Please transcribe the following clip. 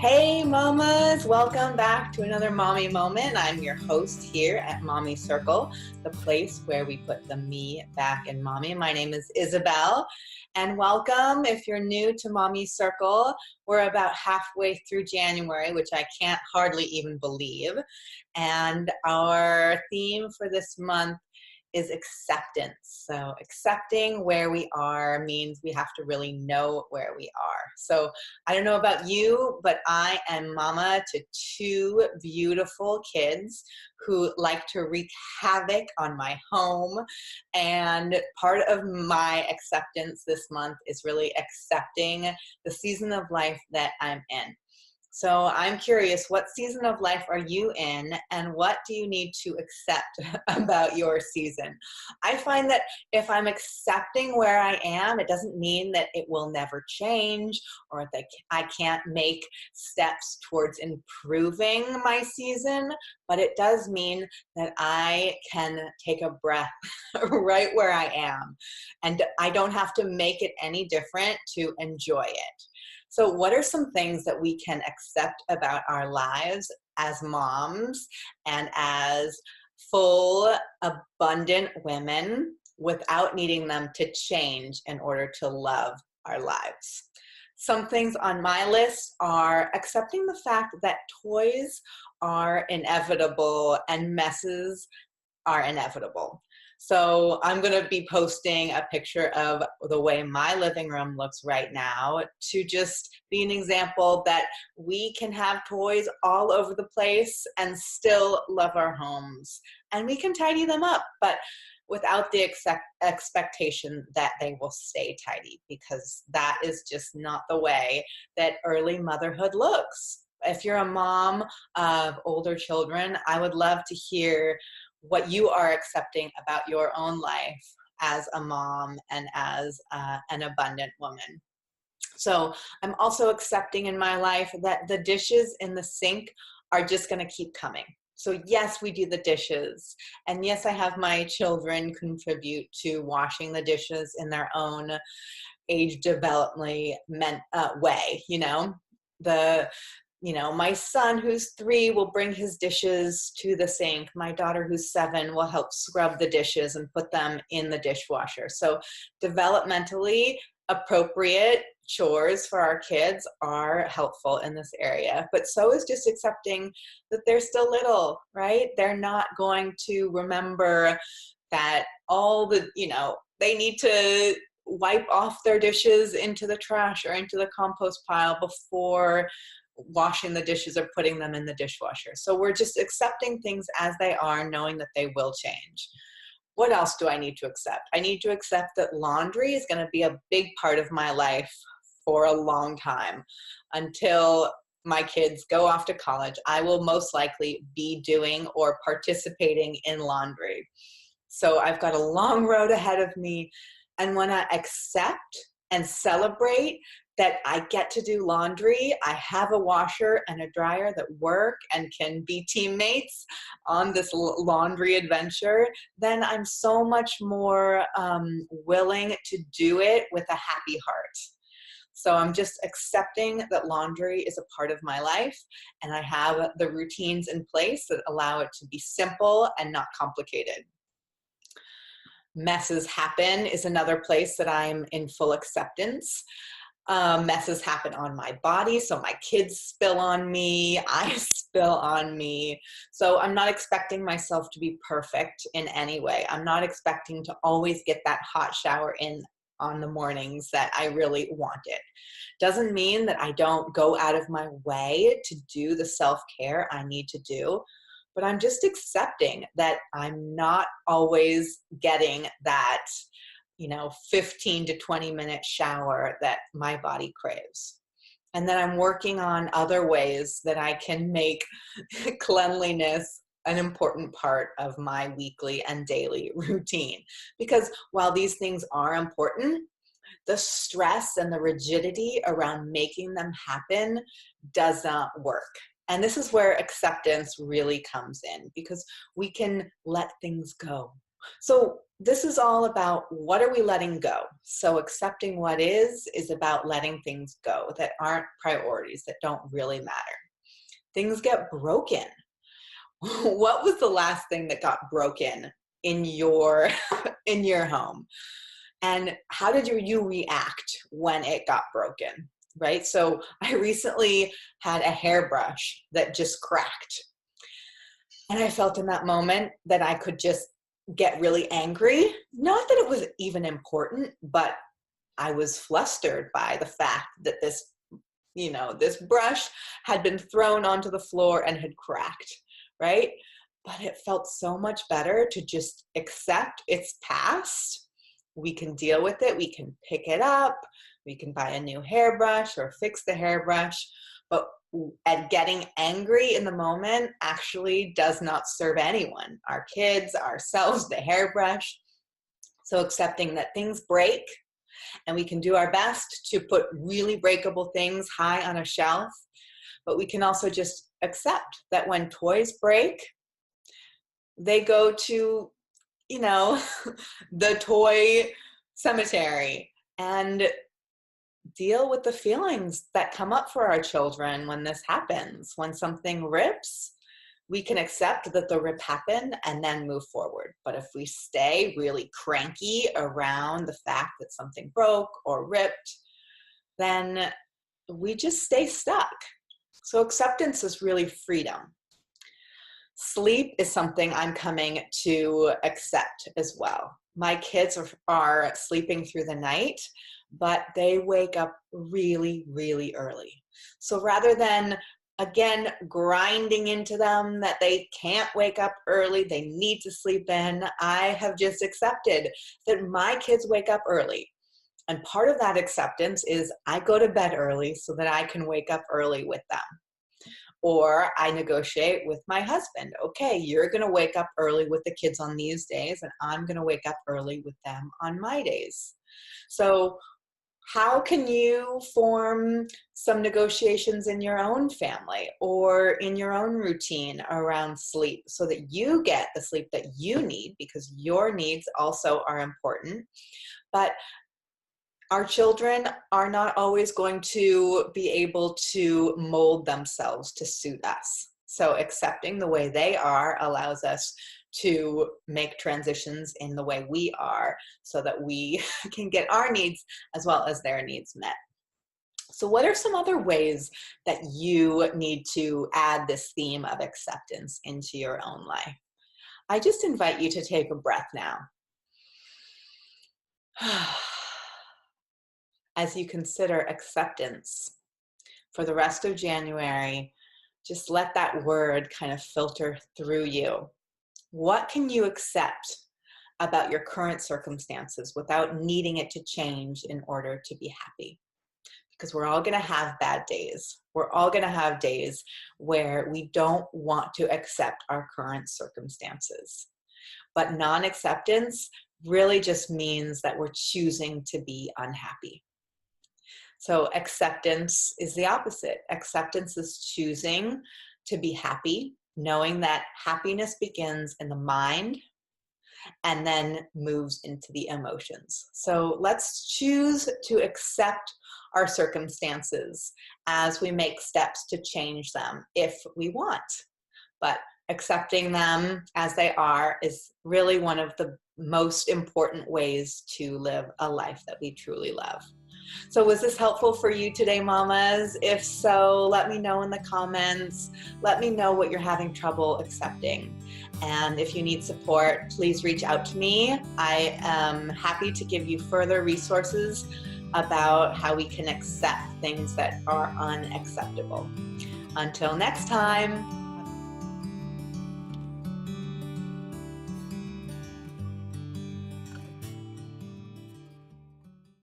Hey mamas, welcome back to another mommy moment. I'm your host here at Mommy Circle, the place where we put the me back in mommy. My name is Isabel, and welcome if you're new to Mommy Circle. We're about halfway through January, which I can't hardly even believe. And our theme for this month is acceptance. So accepting where we are means we have to really know where we are. So I don't know about you, but I am mama to two beautiful kids who like to wreak havoc on my home. And part of my acceptance this month is really accepting the season of life that I'm in. So I'm curious, what season of life are you in, and what do you need to accept about your season? I find that if I'm accepting where I am, it doesn't mean that it will never change or that I can't make steps towards improving my season, but it does mean that I can take a breath right where I am, and I don't have to make it any different to enjoy it. So what are some things that we can accept about our lives as moms and as full, abundant women without needing them to change in order to love our lives? Some things on my list are accepting the fact that toys are inevitable and messes are inevitable. So I'm going to be posting a picture of the way my living room looks right now to just be an example that we can have toys all over the place and still love our homes. And we can tidy them up, but without the expectation that they will stay tidy, because that is just not the way that early motherhood looks. If you're a mom of older children, I would love to hear what you are accepting about your own life as a mom and as an abundant woman. So I'm also accepting in my life that the dishes in the sink are just going to keep coming. So yes, we do the dishes. And yes, I have my children contribute to washing the dishes in their own age developmentally way, my son who's 3 will bring his dishes to the sink. My daughter who's 7 will help scrub the dishes and put them in the dishwasher. So developmentally appropriate chores for our kids are helpful in this area, but so is just accepting that they're still little, right? They're not going to remember that they need to wipe off their dishes into the trash or into the compost pile before washing the dishes or putting them in the dishwasher. So we're just accepting things as they are, knowing that they will change. What else do I need to accept? I need to accept that laundry is going to be a big part of my life for a long time. Until my kids go off to college, I will most likely be doing or participating in laundry. So I've got a long road ahead of me. And when I accept and celebrate that I get to do laundry, I have a washer and a dryer that work and can be teammates on this laundry adventure, then I'm so much more willing to do it with a happy heart. So I'm just accepting that laundry is a part of my life, and I have the routines in place that allow it to be simple and not complicated. Messes happen is another place that I'm in full acceptance. Messes happen on my body, so my kids spill on me, I spill on me. So I'm not expecting myself to be perfect in any way. I'm not expecting to always get that hot shower in on the mornings that I really want it. Doesn't mean that I don't go out of my way to do the self-care I need to do, but I'm just accepting that I'm not always getting that 15 to 20 minute shower that my body craves. And then I'm working on other ways that I can make cleanliness an important part of my weekly and daily routine. Because while these things are important, the stress and the rigidity around making them happen does not work. And this is where acceptance really comes in, because we can let things go. So this is all about what are we letting go? So accepting what is about letting things go that aren't priorities, that don't really matter. Things get broken. What was the last thing that got broken in your in your home? And how did you react when it got broken? Right? So I recently had a hairbrush that just cracked. And I felt in that moment that I could just get really angry. Not that it was even important, but I was flustered by the fact that this brush had been thrown onto the floor and had cracked, right? But it felt so much better to just accept it's past. We can deal with it. We can pick it up. We can buy a new hairbrush or fix the hairbrush. But getting angry in the moment actually does not serve anyone, our kids, ourselves, the hairbrush. So accepting that things break, and we can do our best to put really breakable things high on a shelf, but we can also just accept that when toys break, they go to, the toy cemetery, and deal with the feelings that come up for our children when this happens. When something rips, we can accept that the rip happened and then move forward. But if we stay really cranky around the fact that something broke or ripped, then we just stay stuck. So acceptance is really freedom. Sleep is something I'm coming to accept as well. My kids are sleeping through the night, but they wake up really, really early. So rather than, again, grinding into them that they can't wake up early, they need to sleep in, I have just accepted that my kids wake up early. And part of that acceptance is I go to bed early so that I can wake up early with them. Or I negotiate with my husband. Okay, you're going to wake up early with the kids on these days, and I'm going to wake up early with them on my days. So how can you form some negotiations in your own family or in your own routine around sleep so that you get the sleep that you need, because your needs also are important? But our children are not always going to be able to mold themselves to suit us. So accepting the way they are allows us to make transitions in the way we are so that we can get our needs as well as their needs met. So what are some other ways that you need to add this theme of acceptance into your own life? I just invite you to take a breath now. As you consider acceptance for the rest of January, just let that word kind of filter through you. What can you accept about your current circumstances without needing it to change in order to be happy? Because we're all going to have bad days. We're all going to have days where we don't want to accept our current circumstances. But non-acceptance really just means that we're choosing to be unhappy. So acceptance is the opposite. Acceptance is choosing to be happy, knowing that happiness begins in the mind and then moves into the emotions. So let's choose to accept our circumstances as we make steps to change them if we want. But accepting them as they are is really one of the most important ways to live a life that we truly love. So was this helpful for you today, mamas? If so, let me know in the comments. Let me know what you're having trouble accepting. And if you need support, please reach out to me. I am happy to give you further resources about how we can accept things that are unacceptable. Until next time.